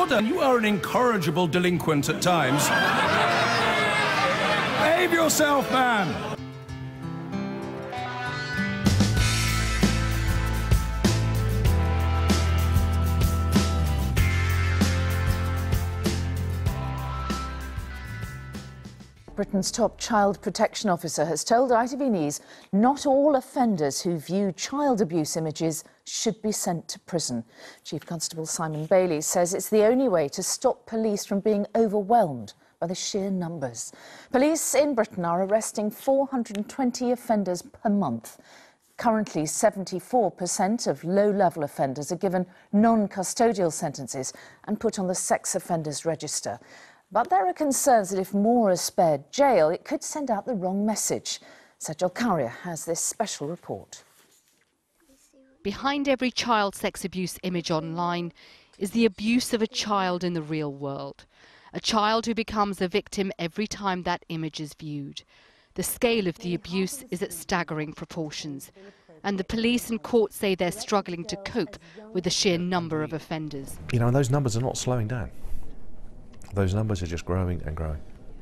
order. You are an incorrigible delinquent at times. Behave yourself, man. Britain's top child protection officer has told ITV News not all offenders who view child abuse images should be sent to prison. Chief Constable Simon Bailey says it's the only way to stop police from being overwhelmed by the sheer numbers. Police in Britain are arresting 420 offenders per month. Currently, 74% of low-level offenders are given non-custodial sentences and put on the sex offenders register. But there are concerns that if more are spared jail, it could send out the wrong message. Sajal Karia has this special report. Behind every child sex abuse image online is the abuse of a child in the real world. A child who becomes a victim every time that image is viewed. The scale of the abuse is at staggering proportions. And the police and courts say they're struggling to cope with the sheer number of offenders. You know, and those numbers are not slowing down. Those numbers are just growing and growing.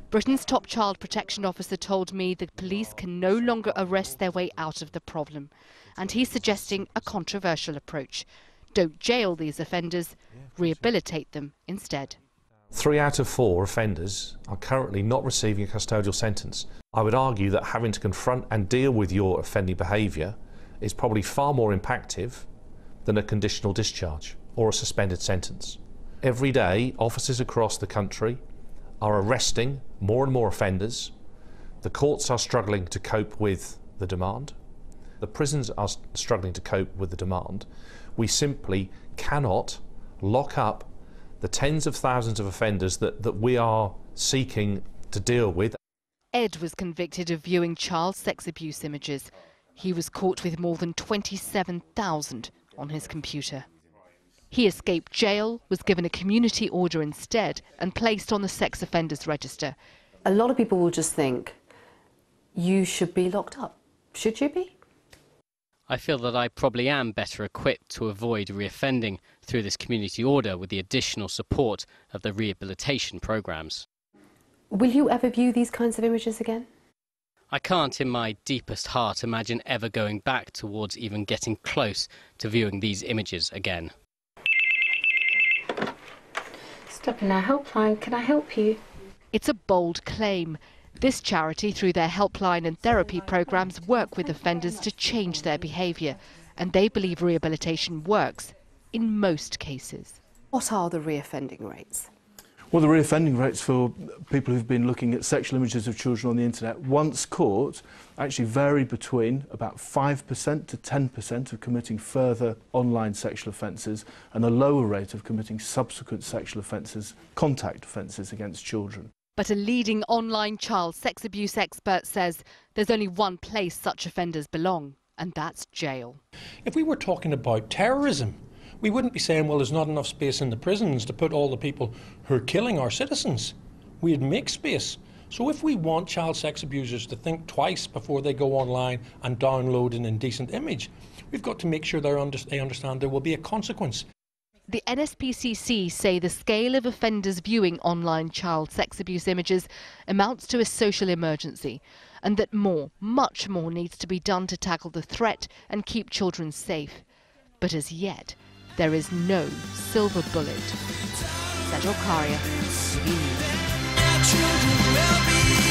Britain's top child protection officer told me that police can no longer arrest their way out of the problem. And he's suggesting a controversial approach. Don't jail these offenders, rehabilitate them instead. 3 out of 4 offenders are currently not receiving a custodial sentence. I would argue that having to confront and deal with your offending behaviour is probably far more impactful than a conditional discharge or a suspended sentence. Every day, officers across the country are arresting more and more offenders. The courts are struggling to cope with the demand. The prisons are struggling to cope with the demand. We simply cannot lock up the tens of thousands of offenders that we are seeking to deal with. Ed was convicted of viewing child sex abuse images. He was caught with more than 27,000 on his computer. He escaped jail, was given a community order instead and placed on the sex offenders register. A lot of people will just think, you should be locked up. Should you be? I feel that I probably am better equipped to avoid reoffending through this community order with the additional support of the rehabilitation programmes. Will you ever view these kinds of images again? I can't in my deepest heart imagine ever going back towards even getting close to viewing these images again. Stop in our helpline, can I help you? It's a bold claim. This charity, through their helpline and therapy programmes, work with offenders to change their behaviour. And they believe rehabilitation works in most cases. What are the reoffending rates? Well, the reoffending rates for people who've been looking at sexual images of children on the internet, once caught, actually vary between about 5% to 10% of committing further online sexual offences and a lower rate of committing subsequent sexual offences, contact offences against children. But a leading online child sex abuse expert says there's only one place such offenders belong, and that's jail. If we were talking about terrorism, we wouldn't be saying, well, there's not enough space in the prisons to put all the people who are killing our citizens. We'd make space. So if we want child sex abusers to think twice before they go online and download an indecent image, we've got to make sure they understand there will be a consequence. The NSPCC say the scale of offenders viewing online child sex abuse images amounts to a social emergency, and that more, much more, needs to be done to tackle the threat and keep children safe. But as yet, there is no silver bullet. Sajal Karia, TV News.